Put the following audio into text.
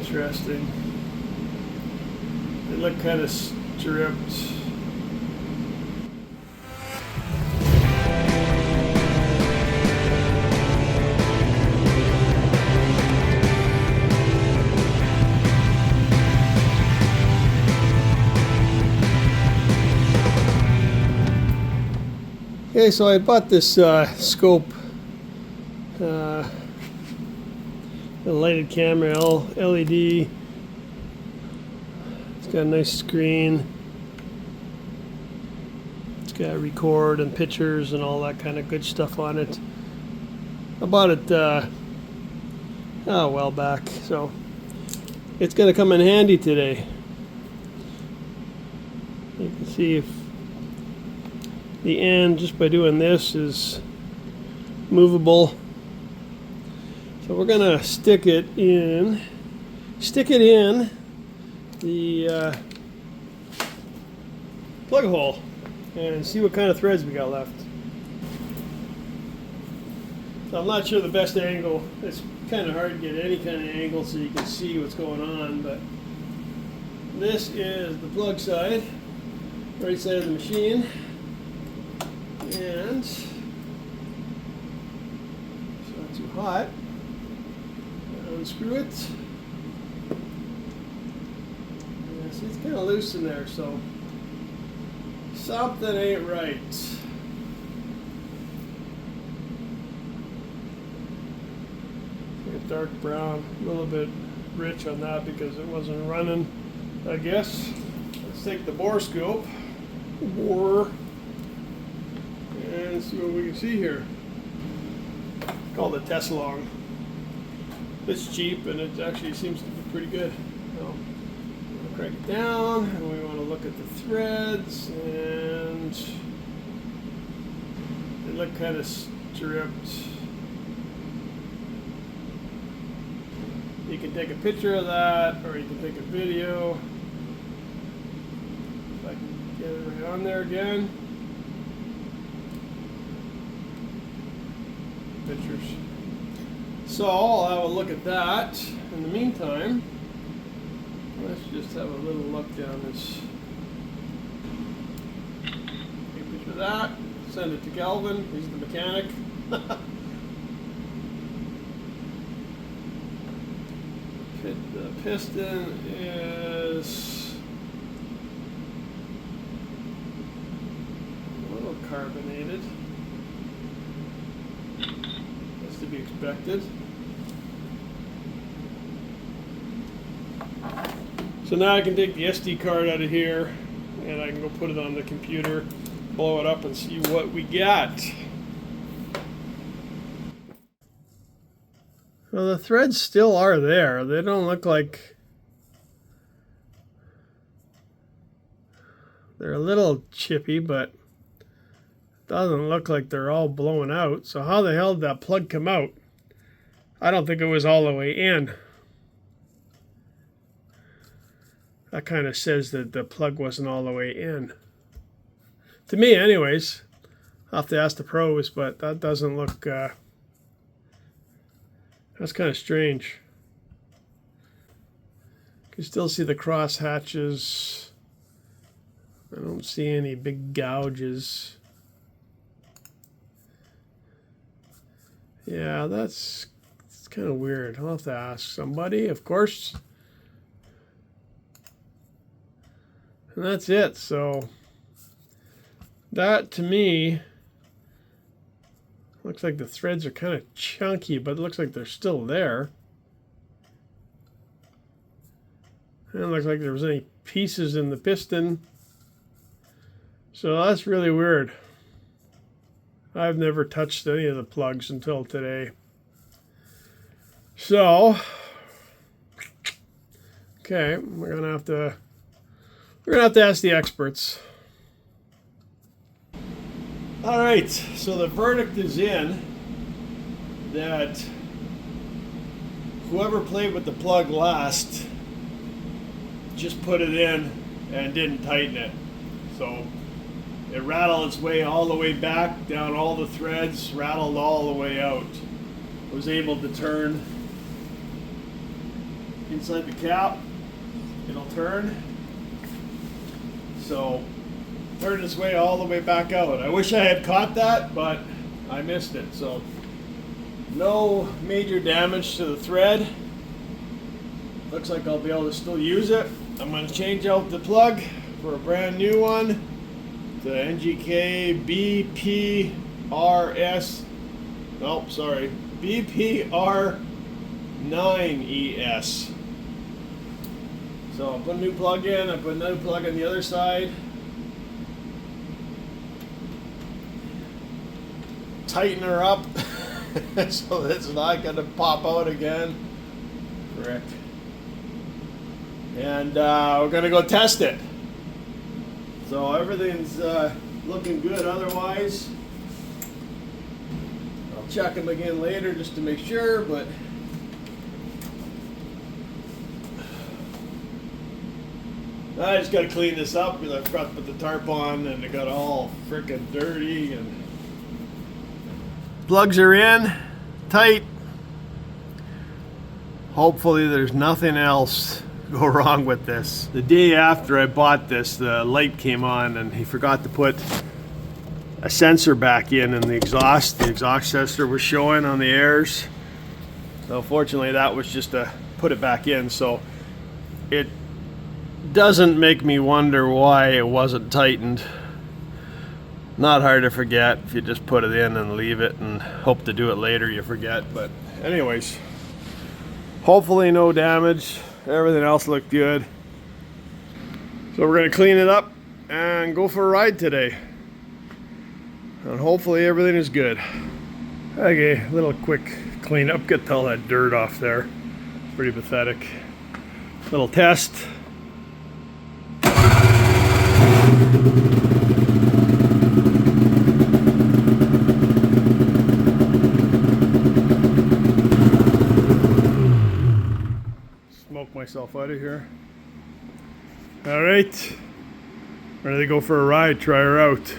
Interesting. They look kind of stripped. Okay, so I bought this scope, the lighted camera, LED. It's got a nice screen. It's got record and pictures and all that kind of good stuff on it. I bought it a while back, so it's going to come in handy today. You can see if the end, just by doing this, is movable. So we're gonna stick it in the plug hole and see what kind of threads we got left. So I'm not sure the best angle. It's kind of hard to get any kind of angle so you can see what's going on, but this is the plug side, right side of the machine. And it's not too hot. Unscrew it. Yeah, see, it's kind of loose in there, so something ain't right. Like a dark brown, a little bit rich on that because it wasn't running, I guess. Let's take the Borescope. And see what we can see here. Called a test long. It's cheap and it actually seems to be pretty good. So we'll crank it down and we want to look at the threads, and they look kind of stripped. You can take a picture of that or you can take a video. If I can get it right on there again. Pictures. So I'll have a look at that. In the meantime, let's just have a little look down this. Take a picture of that. Send it to Calvin. He's the mechanic. The piston is a little carbonated. To be expected. So now I can take the SD card out of here and I can go put it on the computer, blow it up, and see what we got. Well, the threads still are there. They don't look like they're a little chippy, but doesn't look like they're all blowing out. So how the hell did that plug come out? I don't think it was all the way in. That kind of says that the plug wasn't all the way in. To me anyways. I'll have to ask the pros, but that doesn't look... that's kind of strange. You can still see the cross hatches. I don't see any big gouges. Yeah, it's kind of weird. I'll have to ask somebody, of course. And that's it. So that, to me, looks like the threads are kind of chunky, but it looks like they're still there. It doesn't look like there was any pieces in the piston. So that's really weird. I've never touched any of the plugs until today. So, okay, we're gonna have to ask the experts. All right, so the verdict is in that whoever played with the plug last just put it in and didn't tighten it. So it rattled its way all the way back, down all the threads, rattled all the way out. Was able to turn inside the cap, it'll turn. So turn this way all the way back out. I wish I had caught that, but I missed it. So no major damage to the thread. Looks like I'll be able to still use it. I'm going to change out the plug for a brand new one. The NGK BPRS. Oh, sorry. BPR9ES. So I'll put a new plug in. I put another plug on the other side. Tighten her up so it's not going to pop out again. Correct. And we're going to go test it. So everything's looking good otherwise. I'll check them again later just to make sure, but I just got to clean this up because I forgot to put the tarp on and it got all freaking dirty. And plugs are in, tight. Hopefully there's nothing else go wrong with this. The day after I bought this, the light came on and he forgot to put a sensor back in the exhaust. The exhaust sensor was showing on the airs. So fortunately that was just to put it back in. So it doesn't make me wonder why it wasn't tightened. Not hard to forget. If you just put it in and leave it and hope to do it later, you forget. But anyways, hopefully no damage. Everything else looked good. So we're going to clean it up and go for a ride today. And hopefully everything is good. Okay, a little quick cleanup. Get all that dirt off there. Pretty pathetic. Little test. Smoke myself out of here. All right, ready to go for a ride, try her out.